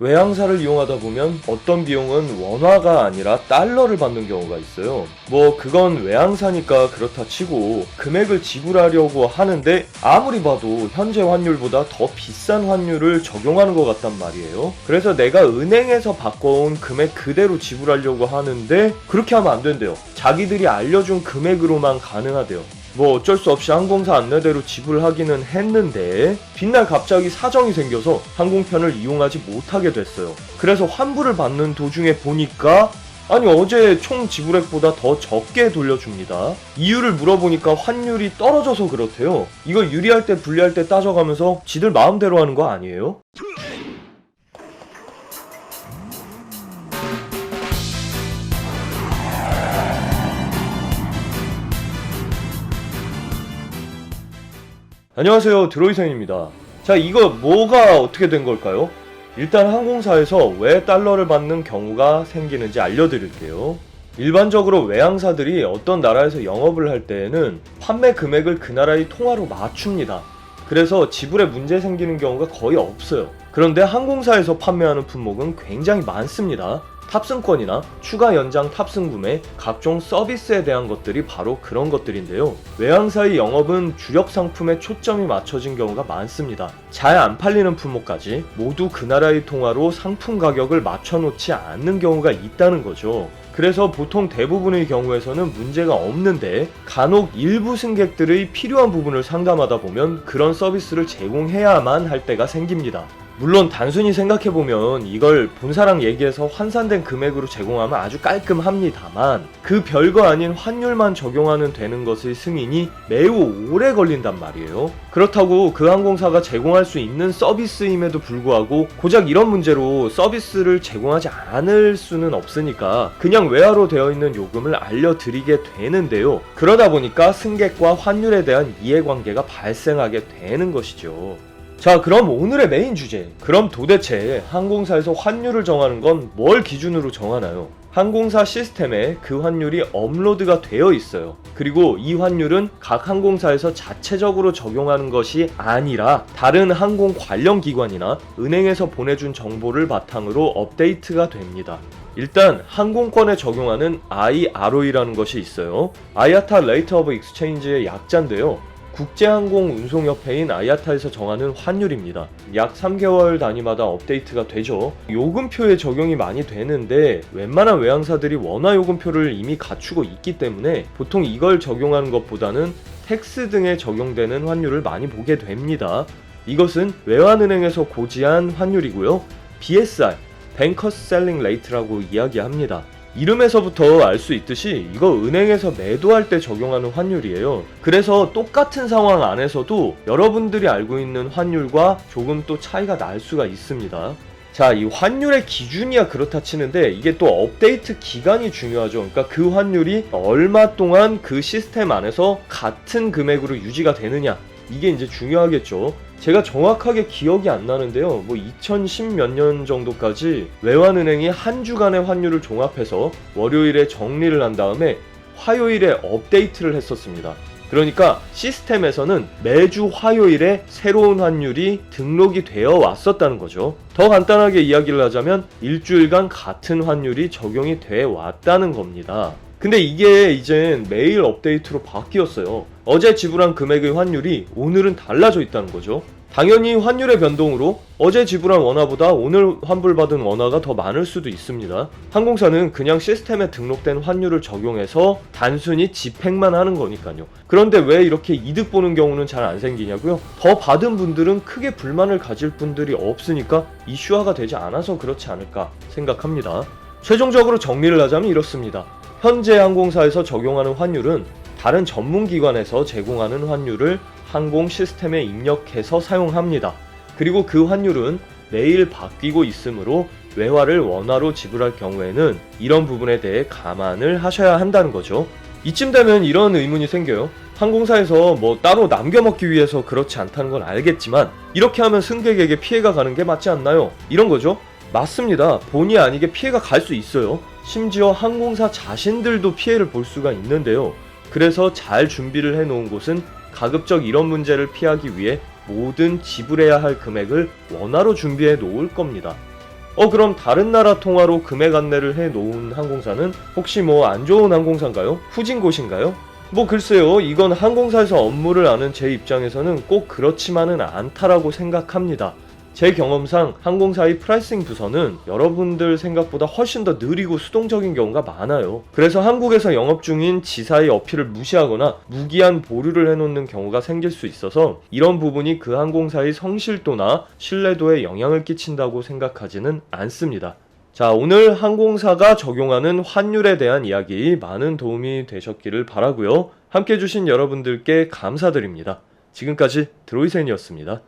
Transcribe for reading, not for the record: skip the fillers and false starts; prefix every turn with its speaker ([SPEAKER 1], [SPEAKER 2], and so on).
[SPEAKER 1] 외항사를 이용하다 보면 어떤 비용은 원화가 아니라 달러를 받는 경우가 있어요. 뭐 그건 외항사니까 그렇다 치고 금액을 지불하려고 하는데 아무리 봐도 현재 환율보다 더 비싼 환율을 적용하는 것 같단 말이에요. 그래서 내가 은행에서 바꿔온 금액 그대로 지불하려고 하는데 그렇게 하면 안 된대요. 자기들이 알려준 금액으로만 가능하대요. 뭐 어쩔 수 없이 항공사 안내대로 지불하기는 했는데 뒷날 갑자기 사정이 생겨서 항공편을 이용하지 못하게 됐어요. 그래서 환불을 받는 도중에 보니까 아니 어제 총 지불액보다 더 적게 돌려줍니다. 이유를 물어보니까 환율이 떨어져서 그렇대요. 이거 유리할 때 불리할 때 따져가면서 지들 마음대로 하는 거 아니에요? 안녕하세요, 드로이센입니다. 자, 이거 뭐가 어떻게 된 걸까요? 일단 항공사에서 왜 달러를 받는 경우가 생기는지 알려드릴게요. 일반적으로 외항사들이 어떤 나라에서 영업을 할 때에는 판매 금액을 그 나라의 통화로 맞춥니다. 그래서 지불에 문제 생기는 경우가 거의 없어요. 그런데 항공사에서 판매하는 품목은 굉장히 많습니다. 탑승권이나 추가 연장 탑승 구매, 각종 서비스에 대한 것들이 바로 그런 것들인데요. 외항사의 영업은 주력 상품에 초점이 맞춰진 경우가 많습니다. 잘 안 팔리는 품목까지 모두 그 나라의 통화로 상품 가격을 맞춰놓지 않는 경우가 있다는 거죠. 그래서 보통 대부분의 경우에서는 문제가 없는데 간혹 일부 승객들의 필요한 부분을 상담하다 보면 그런 서비스를 제공해야만 할 때가 생깁니다. 물론 단순히 생각해보면 이걸 본사랑 얘기해서 환산된 금액으로 제공하면 아주 깔끔합니다만 그 별거 아닌 환율만 적용하는 되는 것의 승인이 매우 오래 걸린단 말이에요. 그렇다고 그 항공사가 제공할 수 있는 서비스임에도 불구하고 고작 이런 문제로 서비스를 제공하지 않을 수는 없으니까 그냥 외화로 되어 있는 요금을 알려드리게 되는데요. 그러다 보니까 승객과 환율에 대한 이해관계가 발생하게 되는 것이죠. 자, 그럼 오늘의 메인 주제. 그럼 도대체 항공사에서 환율을 정하는 건 뭘 기준으로 정하나요? 항공사 시스템에 그 환율이 업로드가 되어 있어요. 그리고 이 환율은 각 항공사에서 자체적으로 적용하는 것이 아니라 다른 항공 관련 기관이나 은행에서 보내준 정보를 바탕으로 업데이트가 됩니다. 일단 항공권에 적용하는 IROE라는 것이 있어요. IATA Rate of Exchange의 약자인데요. 국제항공운송협회인 IATA에서 정하는 환율입니다. 약 3개월 단위마다 업데이트가 되죠. 요금표에 적용이 많이 되는데 웬만한 외항사들이 원화 요금표를 이미 갖추고 있기 때문에 보통 이걸 적용하는 것보다는 텍스 등에 적용되는 환율을 많이 보게 됩니다. 이것은 외환은행에서 고지한 환율이고요. BSR, Bankers Selling Rate라고 이야기합니다. 이름에서부터 알 수 있듯이 이거 은행에서 매도할 때 적용하는 환율이에요. 그래서 똑같은 상황 안에서도 여러분들이 알고 있는 환율과 조금 또 차이가 날 수가 있습니다. 자, 이 환율의 기준이야 그렇다 치는데 이게 또 업데이트 기간이 중요하죠. 그러니까 그 환율이 얼마 동안 그 시스템 안에서 같은 금액으로 유지가 되느냐, 이게 이제 중요하겠죠. 제가 정확하게 기억이 안 나는데요. 2010 몇 년 정도까지 외환은행이 한 주간의 환율을 종합해서 월요일에 정리를 한 다음에 화요일에 업데이트를 했었습니다. 그러니까 시스템에서는 매주 화요일에 새로운 환율이 등록이 되어 왔었다는 거죠. 더 간단하게 이야기를 하자면 일주일간 같은 환율이 적용이 돼 왔다는 겁니다. 근데 이게 이젠 매일 업데이트로 바뀌었어요. 어제 지불한 금액의 환율이 오늘은 달라져 있다는 거죠. 당연히 환율의 변동으로 어제 지불한 원화보다 오늘 환불받은 원화가 더 많을 수도 있습니다. 항공사는 그냥 시스템에 등록된 환율을 적용해서 단순히 집행만 하는 거니까요. 그런데 왜 이렇게 이득 보는 경우는 잘 안 생기냐고요? 더 받은 분들은 크게 불만을 가질 분들이 없으니까 이슈화가 되지 않아서 그렇지 않을까 생각합니다. 최종적으로 정리를 하자면 이렇습니다. 현재 항공사에서 적용하는 환율은 다른 전문기관에서 제공하는 환율을 항공 시스템에 입력해서 사용합니다. 그리고 그 환율은 매일 바뀌고 있으므로 외화를 원화로 지불할 경우에는 이런 부분에 대해 감안을 하셔야 한다는 거죠. 이쯤 되면 이런 의문이 생겨요. 항공사에서 따로 남겨먹기 위해서 그렇지 않다는 건 알겠지만 이렇게 하면 승객에게 피해가 가는 게 맞지 않나요? 이런 거죠. 맞습니다. 본의 아니게 피해가 갈 수 있어요. 심지어 항공사 자신들도 피해를 볼 수가 있는데요. 그래서 잘 준비를 해놓은 곳은 가급적 이런 문제를 피하기 위해 모든 지불해야 할 금액을 원화로 준비해 놓을 겁니다. 그럼 다른 나라 통화로 금액 안내를 해 놓은 항공사는 혹시 뭐 안 좋은 항공사인가요? 후진 곳인가요? 뭐 글쎄요, 이건 항공사에서 업무를 아는 제 입장에서는 꼭 그렇지만은 않다라고 생각합니다. 제 경험상 항공사의 프라이싱 부서는 여러분들 생각보다 훨씬 더 느리고 수동적인 경우가 많아요. 그래서 한국에서 영업 중인 지사의 어필을 무시하거나 무기한 보류를 해놓는 경우가 생길 수 있어서 이런 부분이 그 항공사의 성실도나 신뢰도에 영향을 끼친다고 생각하지는 않습니다. 자, 오늘 항공사가 적용하는 환율에 대한 이야기 많은 도움이 되셨기를 바라고요. 함께 해주신 여러분들께 감사드립니다. 지금까지 드로이센이었습니다.